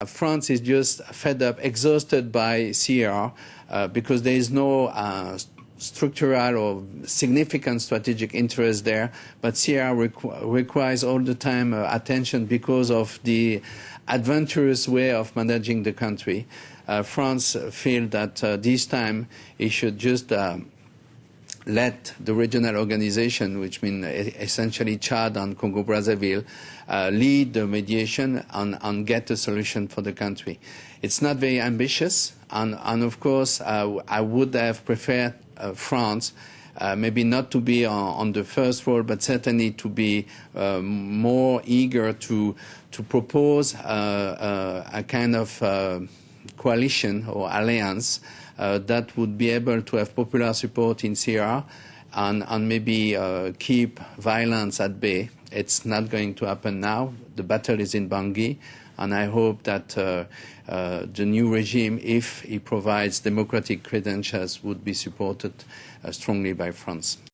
France is just fed up, exhausted by CR because there is no structural or significant strategic interest there, but CR requires all the time attention because of the adventurous way of managing the country. France feels that this time it should just let the regional organization, which means essentially Chad and Congo-Brazzaville, lead the mediation and get a solution for the country. It's not very ambitious, and of course I would have preferred France maybe not to be on the first role, but certainly to be more eager to propose a kind of coalition or alliance that would be able to have popular support in CR and maybe keep violence at bay. It's not going to happen now. The battle is in Bangui, and I hope that the new regime, if it provides democratic credentials, would be supported strongly by France.